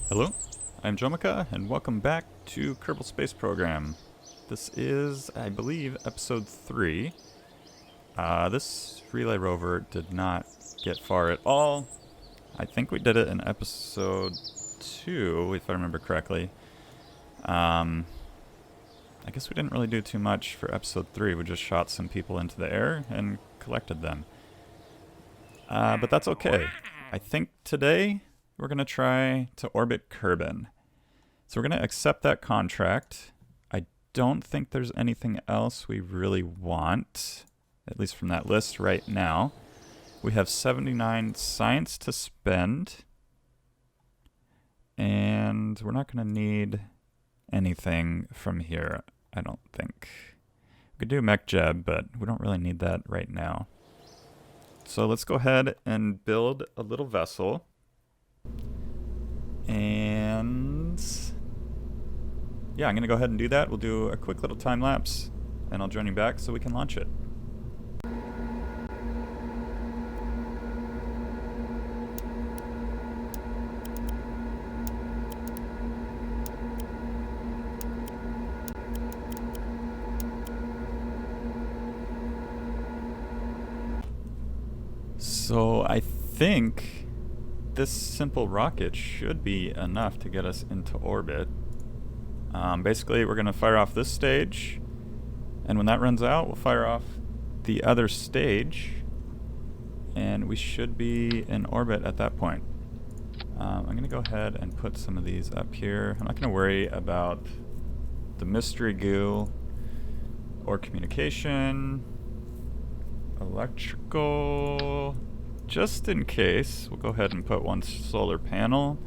Hello, I'm Jomika, and welcome back to Kerbal Space Program. This is, I believe, episode 3. This relay rover did not get far at all. I think we did it in episode 2, if I remember correctly. I guess we didn't really do too much for episode 3. We just shot some people into the air and collected them. But that's okay. I think today we're going to try to orbit Kerbin. So we're going to accept that contract. I don't think there's anything else we really want, at least from that list right now. We have 79 science to spend, and we're not going to need anything from here, I don't think. We could do MechJeb, but we don't really need that right now. So let's go ahead and build a little vessel. And yeah, I'm going to go ahead and do that. We'll do a quick little time lapse, and I'll join you back so we can launch it. So I think this simple rocket should be enough to get us into orbit. Basically, we're going to fire off this stage, and when that runs out, we'll fire off the other stage, and we should be in orbit at that point. I'm going to go ahead and put some of these up here. I'm not going to worry about the mystery goo or communication, electrical. Just in case, we'll go ahead and put one solar panel.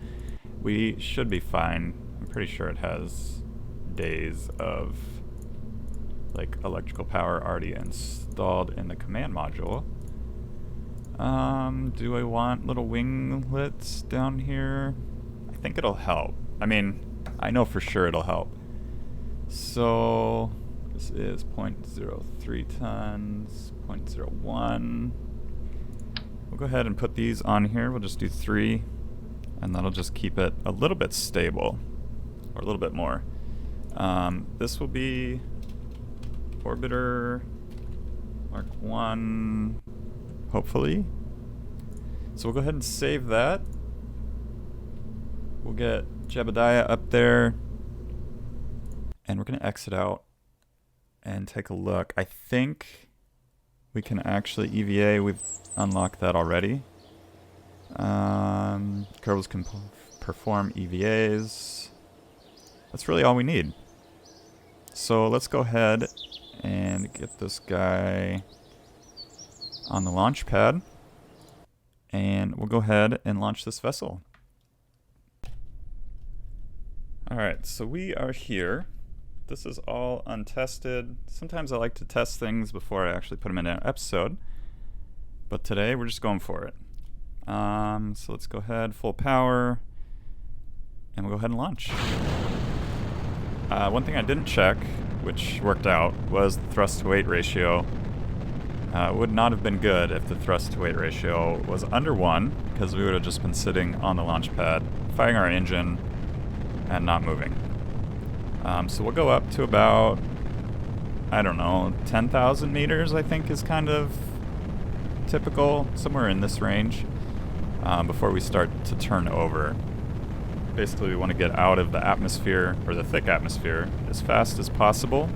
We should be fine. I'm pretty sure it has days of like electrical power already installed in the command module. Do I want little winglets down here? I think it'll help. I mean, I know for sure it'll help. So this is 0.03 tons, 0.01. We'll go ahead and put these on here. We'll just do 3, and that'll just keep it a little bit stable, or a little bit more. This will be Orbiter Mark 1, hopefully. So we'll go ahead and save that. We'll get Jebediah up there, and we're going to exit out and take a look. I think we can actually EVA. We've unlocked that already. Kerbals can perform EVAs. That's really all we need. So let's go ahead and get this guy on the launch pad, and we'll go ahead and launch this vessel. Alright, so we are here. This is all untested. Sometimes I like to test things before I actually put them in an episode, but today we're just going for it. So let's go ahead, full power, and we'll go ahead and launch. One thing I didn't check, which worked out, was the thrust to weight ratio. It would not have been good if the thrust to weight ratio was under 1, because we would have just been sitting on the launch pad, firing our engine, and not moving. So we'll go up to about, I don't know, 10,000 meters, I think is kind of typical, somewhere in this range, before we start to turn over. Basically, we want to get out of the atmosphere, or the thick atmosphere, as fast as possible.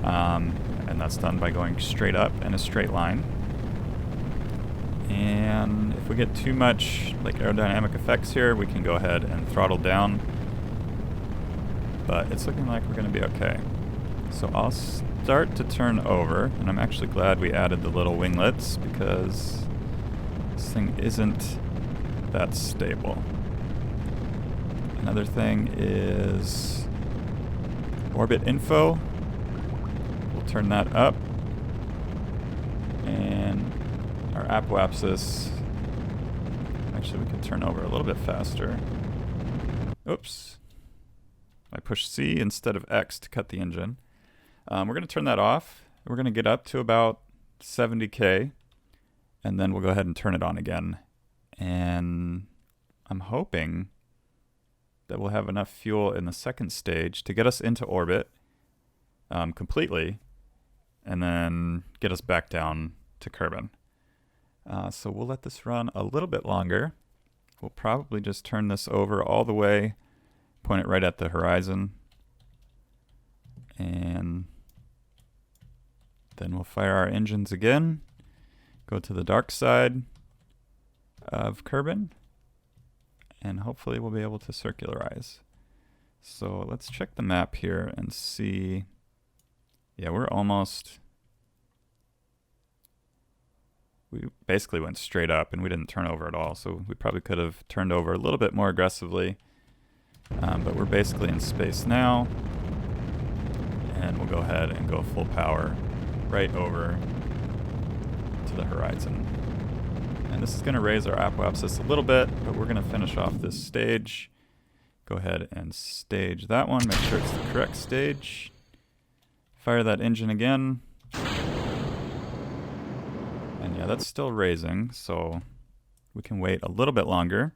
And that's done by going straight up in a straight line. And if we get too much like aerodynamic effects here, we can go ahead and throttle down. But it's looking like we're going to be okay. So I'll start to turn over, and I'm actually glad we added the little winglets because this thing isn't that stable. Another thing is orbit info. We'll turn that up, and our apoapsis, actually we could turn over a little bit faster. Oops. I pushed C instead of X to cut the engine. We're going to turn that off. We're going to get up to about 70K, and then we'll go ahead and turn it on again. And I'm hoping that we'll have enough fuel in the second stage to get us into orbit completely, and then get us back down to Kerbin. So we'll let this run a little bit longer. We'll probably just turn this over all the way, point it right at the horizon, and then we'll fire our engines again, go to the dark side of Kerbin, and hopefully we'll be able to circularize. So let's check the map here and see. Yeah, we're almost... We basically went straight up and we didn't turn over at all, so we probably could have turned over a little bit more aggressively. But we're basically in space now, and we'll go ahead and go full power right over to the horizon. And this is going to raise our apoapsis a little bit, but we're going to finish off this stage. Go ahead and stage that one, make sure it's the correct stage. Fire that engine again. And yeah, that's still raising, so we can wait a little bit longer.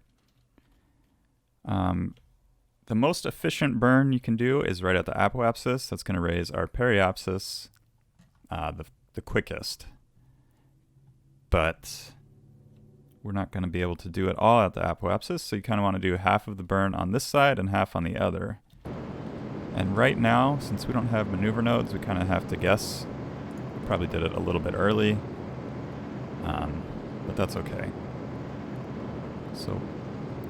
The most efficient burn you can do is right at the apoapsis. That's going to raise our periapsis the quickest. But we're not going to be able to do it all at the apoapsis, so you kind of want to do half of the burn on this side and half on the other. And right now, since we don't have maneuver nodes, we kind of have to guess. We probably did it a little bit early, but that's okay. So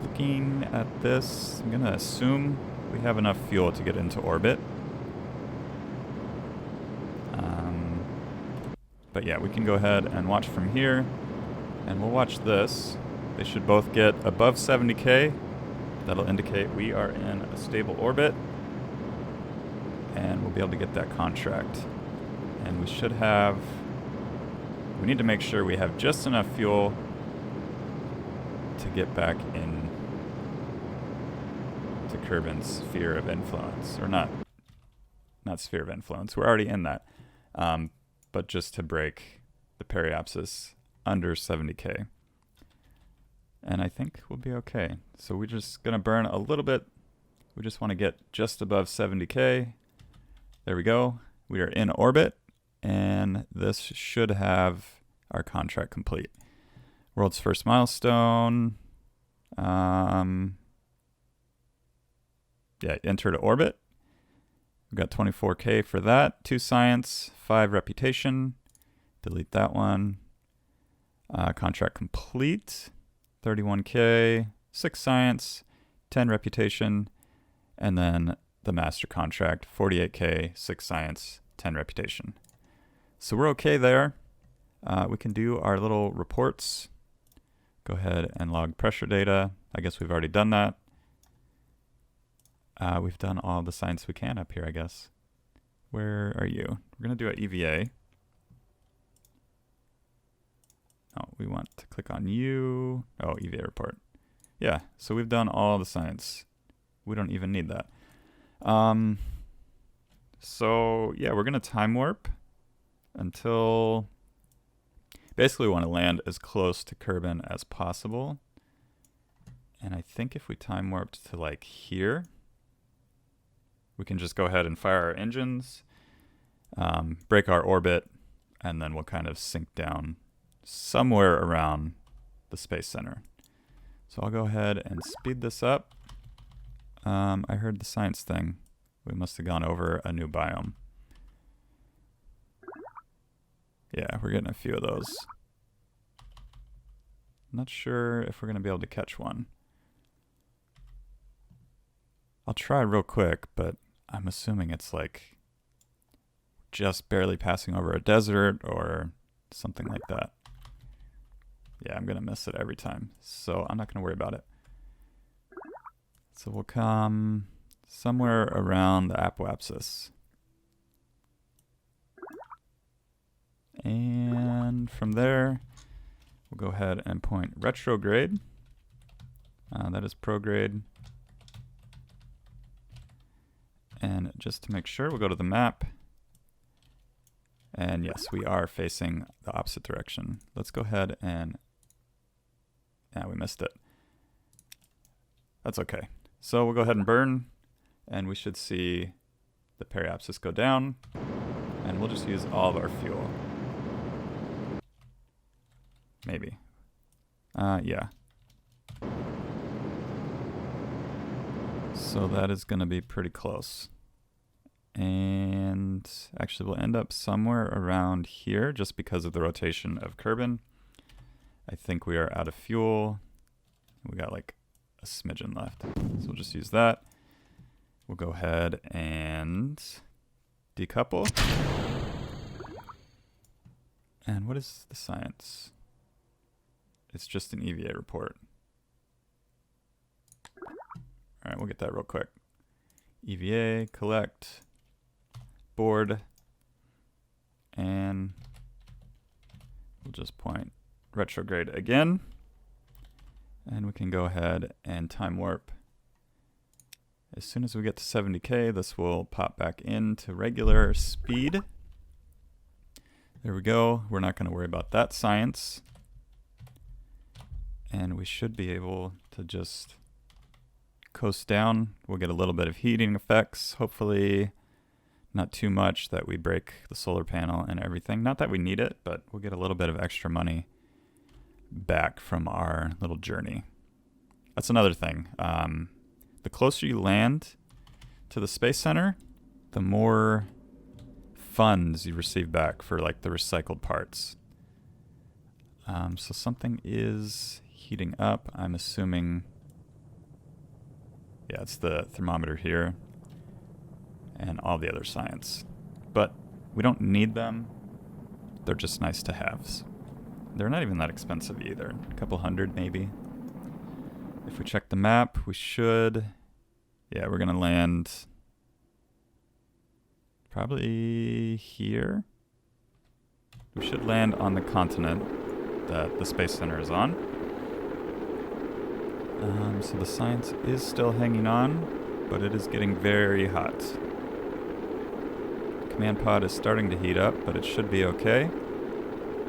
looking at this, I'm going to assume we have enough fuel to get into orbit. But yeah, we can go ahead and watch from here, and we'll watch this. They should both get above 70K. That'll indicate we are in a stable orbit, and we'll be able to get that contract. And we should have... We need to make sure we have just enough fuel to get back in to Kerbin's sphere of influence. Or not sphere of influence. We're already in that. But just to break the periapsis under 70K. And I think we'll be okay. So we're just going to burn a little bit. We just want to get just above 70K. There we go. We are in orbit, and this should have our contract complete. World's first milestone. Yeah, enter to orbit. We've got 24K for that. 2 science, 5 reputation. Delete that one. Contract complete. 31K, 6 science, 10 reputation, and then the master contract, 48K, 6 science, 10 reputation. So we're okay there. We can do our little reports. Go ahead and log pressure data. I guess we've already done that. We've done all the science we can up here, I guess. Where are you? We're going to do an EVA. Oh, we want to click on you. Oh, EVA report. Yeah, so we've done all the science. We don't even need that. So yeah, we're going to time warp until... Basically, we want to land as close to Kerbin as possible. And I think if we time warped to like here, we can just go ahead and fire our engines, break our orbit, and then we'll kind of sink down somewhere around the Space Center. So I'll go ahead and speed this up. I heard the science thing. We must have gone over a new biome. Yeah, we're getting a few of those. Not sure if we're going to be able to catch one. I'll try real quick, but I'm assuming it's like just barely passing over a desert or something like that. Yeah, I'm going to miss it every time, so I'm not going to worry about it. So we'll come somewhere around the apoapsis. And from there, we'll go ahead and point retrograde. That is prograde. And just to make sure, we'll go to the map. And yes, we are facing the opposite direction. Let's go ahead and... Yeah, we missed it. That's okay. So we'll go ahead and burn, and we should see the periapsis go down, and we'll just use all of our fuel. Maybe. Yeah. So that is going to be pretty close. And actually we'll end up somewhere around here just because of the rotation of Kerbin. I think we are out of fuel. We got like a smidgen left. So we'll just use that. We'll go ahead and decouple. And what is the science? It's just an EVA report. All right, we'll get that real quick. EVA, collect, board, and we'll just point retrograde again. And we can go ahead and time warp. As soon as we get to 70K, this will pop back into regular speed. There we go. We're not going to worry about that science. And we should be able to just coast down. We'll get a little bit of heating effects. Hopefully not too much that we break the solar panel and everything. Not that we need it, but we'll get a little bit of extra money back from our little journey. That's another thing. The closer you land to the Space Center, the more funds you receive back for like the recycled parts. So something is heating up. I'm assuming, yeah, it's the thermometer here and all the other science. But we don't need them. They're just nice to have. They're not even that expensive either. A couple hundred maybe. If we check the map, we should, yeah, we're gonna land probably here. We should land on the continent that the Space Center is on. So the science is still hanging on, but it is getting very hot. The command pod is starting to heat up, but it should be okay.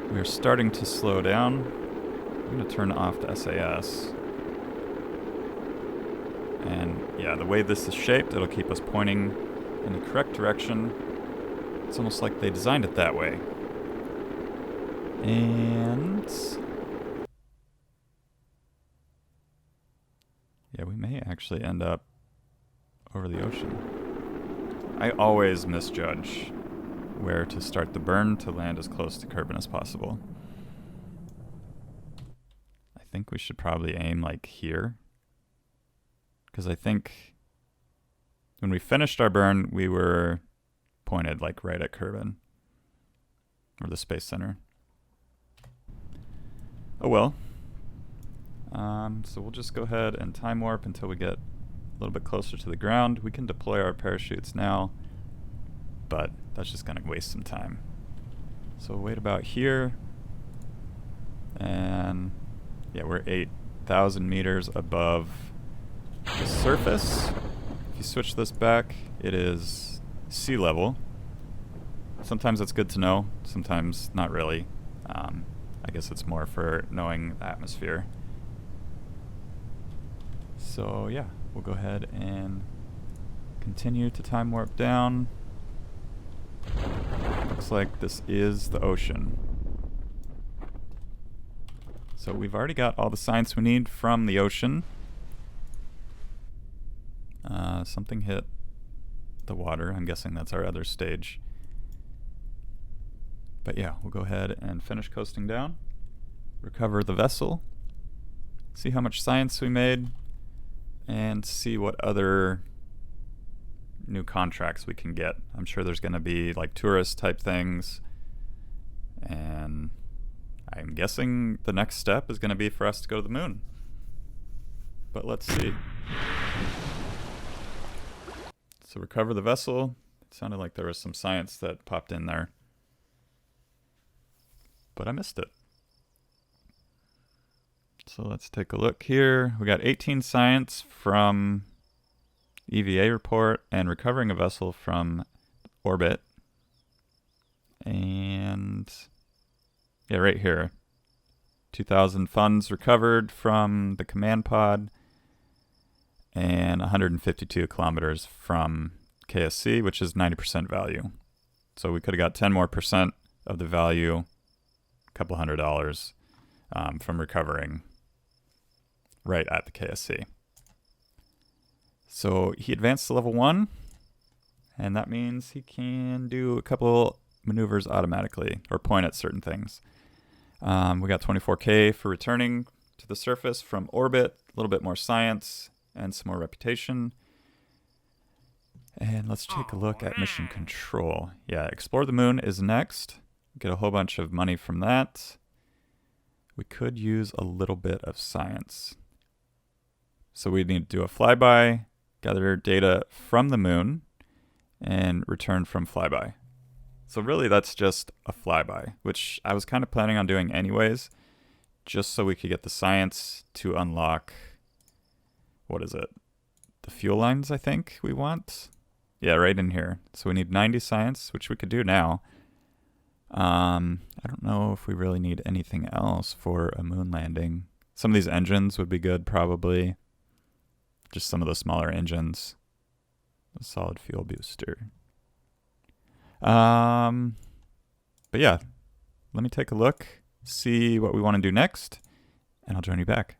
We are starting to slow down. I'm going to turn off the SAS. And yeah, the way this is shaped, it'll keep us pointing in the correct direction. It's almost like they designed it that way. And yeah, we may actually end up over the ocean. I always misjudge where to start the burn to land as close to Kerbin as possible. I think we should probably aim like here. Because I think when we finished our burn, we were pointed like right at Kerbin. Or the Space Center. Oh well. So we'll just go ahead and time warp until we get a little bit closer to the ground. We can deploy our parachutes now, but that's just going to waste some time. So we'll wait about here. And yeah, we're 8,000 meters above the surface. If you switch this back, it is sea level. Sometimes that's good to know, sometimes not really. I guess it's more for knowing the atmosphere. So yeah, we'll go ahead and continue to time warp down. Looks like this is the ocean. So we've already got all the science we need from the ocean. Something hit the water. I'm guessing that's our other stage. But yeah, we'll go ahead and finish coasting down, recover the vessel, see how much science we made, and see what other new contracts we can get. I'm sure there's going to be like tourist type things, and I'm guessing the next step is going to be for us to go to the moon. But let's see. So recover the vessel. It sounded like there was some science that popped in there, but I missed it. So let's take a look here. We got 18 science from EVA report and recovering a vessel from orbit. And yeah, right here. 2,000 funds recovered from the command pod. and 152 kilometers from KSC, which is 90% value. So we could have got 10 more percent of the value, a couple $100 from recovering right at the KSC. So he advanced to level 1, and that means he can do a couple maneuvers automatically or point at certain things. We got 24K for returning to the surface from orbit, a little bit more science and some more reputation. And let's take a look at mission control. Yeah, explore the moon is next. Get a whole bunch of money from that. We could use a little bit of science. So we need to do a flyby, gather data from the moon, and return from flyby. So really that's just a flyby, which I was kind of planning on doing anyways, just so we could get the science to unlock, what is it? The fuel lines, I think we want. Yeah, right in here. So we need 90 science, which we could do now. I don't know if we really need anything else for a moon landing. Some of these engines would be good, probably. Just some of the smaller engines. A solid fuel booster. But yeah, let me take a look, see what we want to do next, and I'll join you back.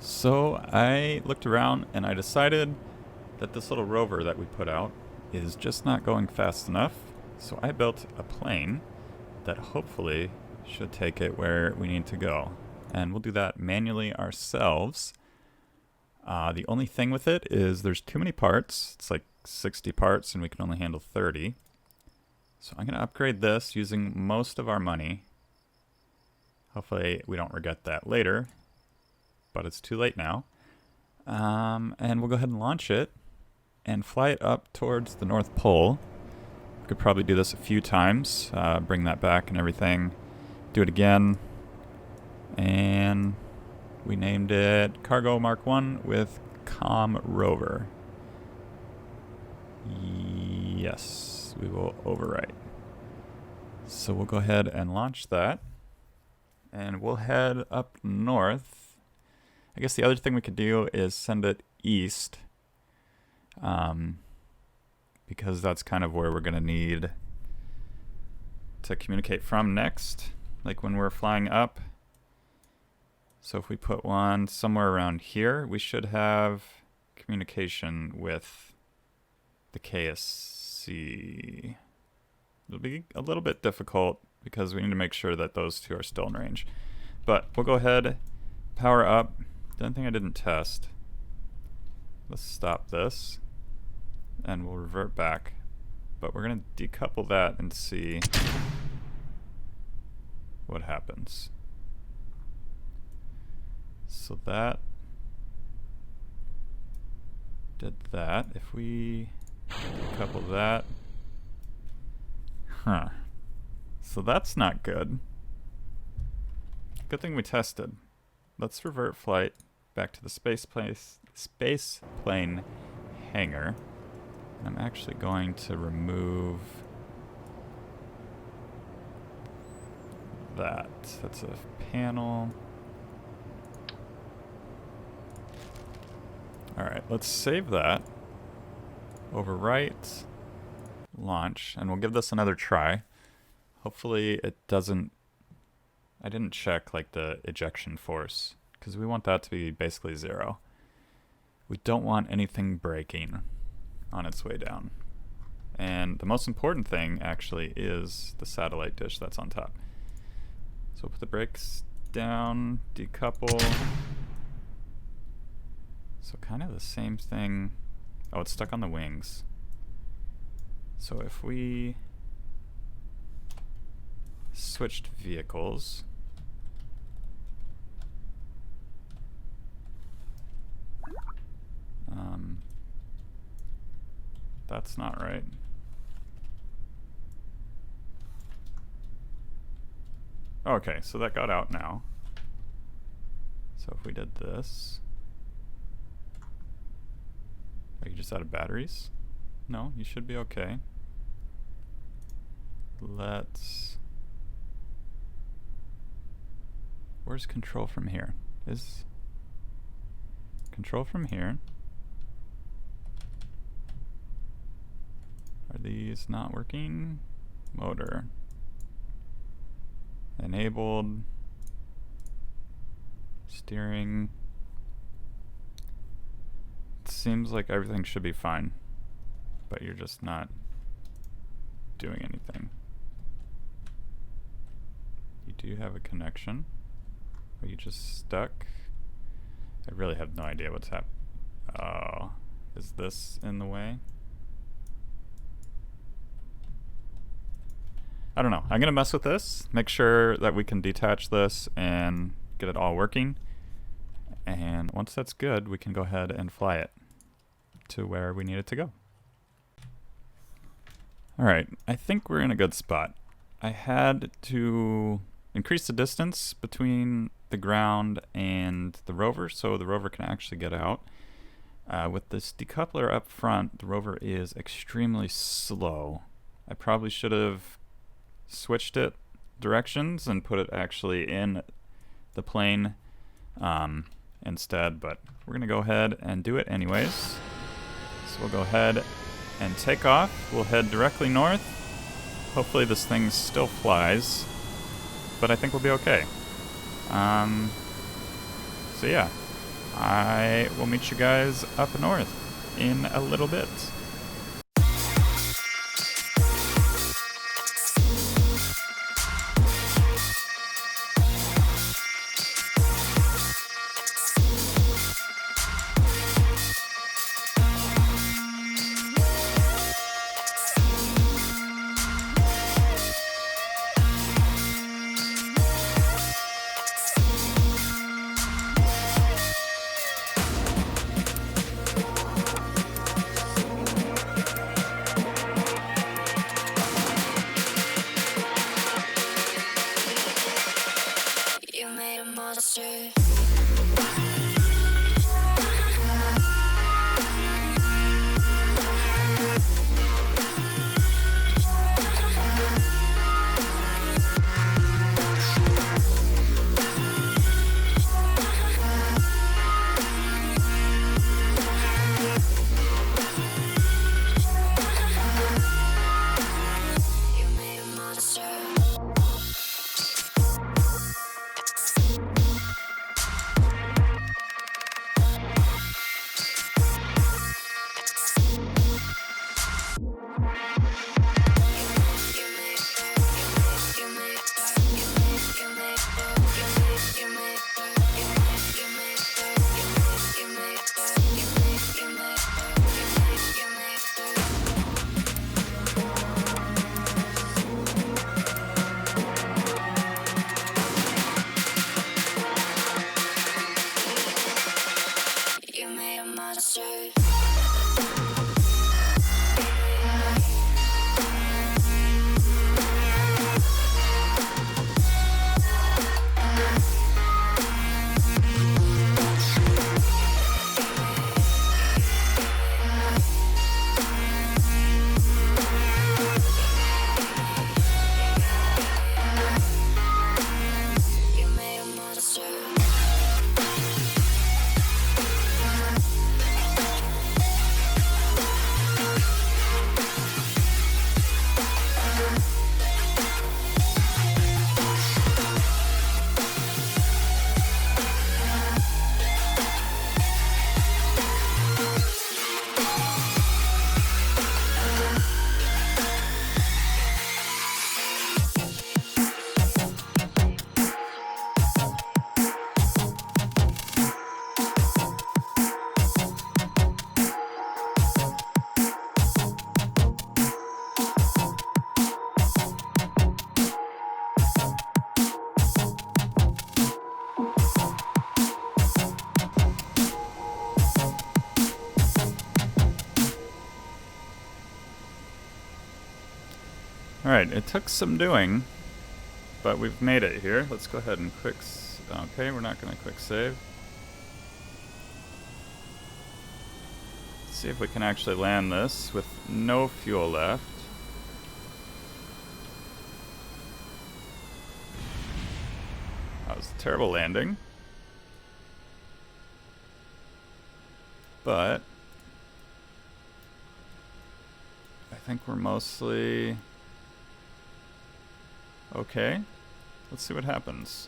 So I looked around and I decided that this little rover that we put out is just not going fast enough. So I built a plane that hopefully should take it where we need to go. And we'll do that manually ourselves. The only thing with it is there's too many parts. It's like 60 parts and we can only handle 30. So I'm going to upgrade this using most of our money. Hopefully we don't regret that later. But it's too late now. And we'll go ahead and launch it and fly it up towards the North Pole. We could probably do this a few times, bring that back and everything. Do it again. And we named it Cargo Mark 1 with Com Rover. Yes, we will overwrite. So we'll go ahead and launch that. And we'll head up north. I guess the other thing we could do is send it east, because that's kind of where we're going to need to communicate from next, like when we're flying up. So if we put one somewhere around here, we should have communication with the KSC. It'll be a little bit difficult because we need to make sure that those two are still in range. But we'll go ahead, power up. The only thing I didn't test. Let's stop this and we'll revert back. But we're going to decouple that and see what happens. So that did that. If we decouple that. So that's not good. Good thing we tested. Let's revert flight back to the space plane hangar. And I'm actually going to remove that. That's a panel. Alright, let's save that. Overwrite. launch, and we'll give this another try. Hopefully it doesn't... I didn't check like the ejection force, because we want that to be basically 0. We don't want anything breaking on its way down. And the most important thing actually is the satellite dish that's on top. So put the brakes down, decouple. So kind of the same thing. Oh, it's stuck on the wings. So if we switched vehicles, that's not right. Okay, so that got out now. So if we did this, are you just out of batteries? No, you should be okay. Where's control from here? Is control from here? Are these not working? Motor. Enabled. Steering. It seems like everything should be fine, but you're just not doing anything. You do have a connection. Are you just stuck? I really have no idea what's happening. Oh, is this in the way? I don't know. I'm gonna mess with this, make sure that we can detach this and get it all working. And once that's good, we can go ahead and fly it to where we need it to go. Alright, I think we're in a good spot. I had to increase the distance between the ground and the rover so the rover can actually get out. With this decoupler up front, the rover is extremely slow. I probably should have switched it directions and put it actually in the plane instead, but we're gonna go ahead and do it anyways. So we'll go ahead and take off. We'll head directly north. Hopefully this thing still flies, but I think we'll be okay. So yeah, I will meet you guys up north in a little bit. Alright, it took some doing, but we've made it here. Let's go ahead and okay, we're not going to quick save. Let's see if we can actually land this with no fuel left. That was a terrible landing. But I think we're mostly okay. Let's see what happens.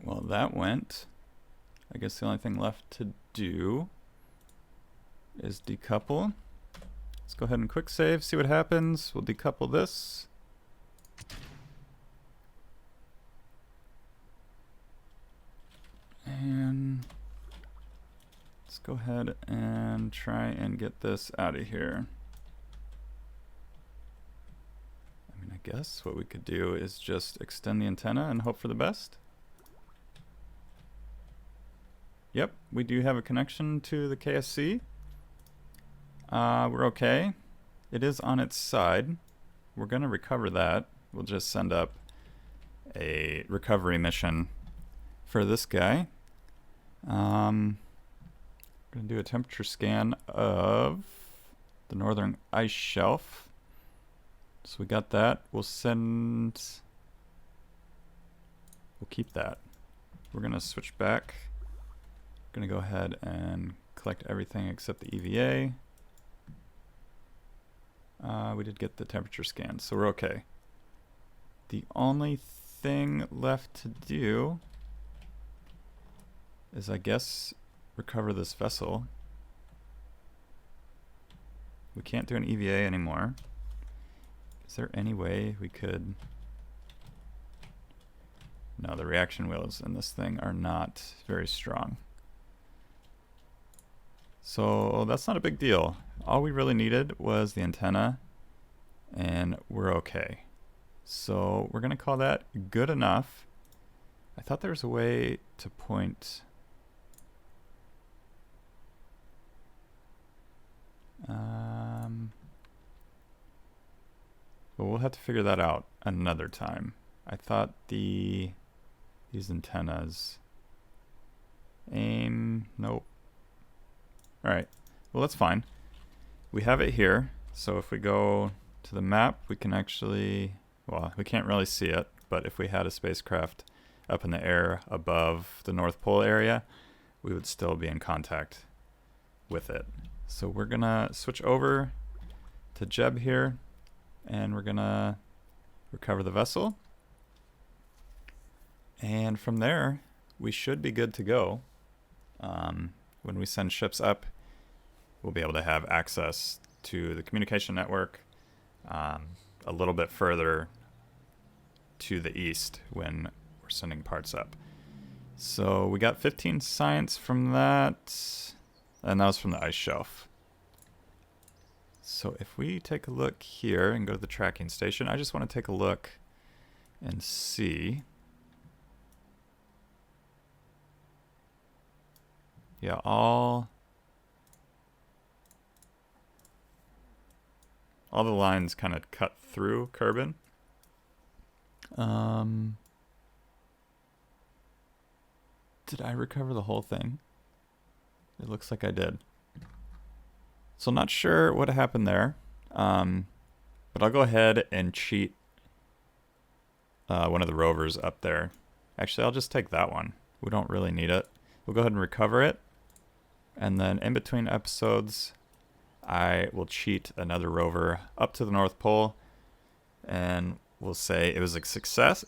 Well, that went. I guess the only thing left to do is decouple. Let's go ahead and quick save, see what happens. We'll decouple this. And let's go ahead and try and get this out of here. I mean, I guess what we could do is just extend the antenna and hope for the best. Yep, we do have a connection to the KSC. We're okay. It is on its side. We're going to recover that. We'll just send up a recovery mission for this guy. I'm going to do a temperature scan of the northern ice shelf. So we got that. We'll keep that. We're going to switch back. Going to go ahead and collect everything except the EVA. We did get the temperature scan, so we're okay. The only thing left to do is, I guess, recover this vessel. We can't do an EVA anymore. Is there any way we could... No, the reaction wheels in this thing are not very strong. So that's not a big deal. All we really needed was the antenna, and we're okay. So we're going to call that good enough. I thought there was a way to point... but we'll have to figure that out another time. I thought these antennas... Nope. Alright, well that's fine. We have it here, so if we go to the map, we can actually, well, we can't really see it, but if we had a spacecraft up in the air above the North Pole area, we would still be in contact with it. So we're gonna switch over to Jeb here, and we're gonna recover the vessel. And from there, we should be good to go. When we send ships up, we'll be able to have access to the communication network a little bit further to the east when we're sending parts up. So we got 15 science from that, and that was from the ice shelf. So if we take a look here and go to the tracking station, I just want to take a look and see. Yeah, all the lines kind of cut through Kerbin. Did I recover the whole thing? It looks like I did. So I'm not sure what happened there, but I'll go ahead and cheat one of the rovers up there. Actually, I'll just take that one. We don't really need it. We'll go ahead and recover it. And then in between episodes, I will cheat another rover up to the North Pole, and we'll say it was a success,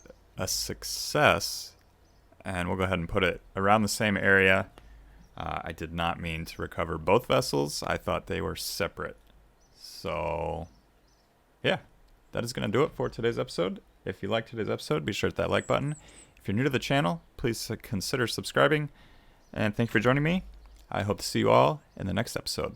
and we'll go ahead and put it around the same area. I did not mean to recover both vessels. I thought they were separate. So, yeah, that is going to do it for today's episode. If you liked today's episode, be sure to hit that like button. If you're new to the channel, please consider subscribing, and thank you for joining me. I hope to see you all in the next episode.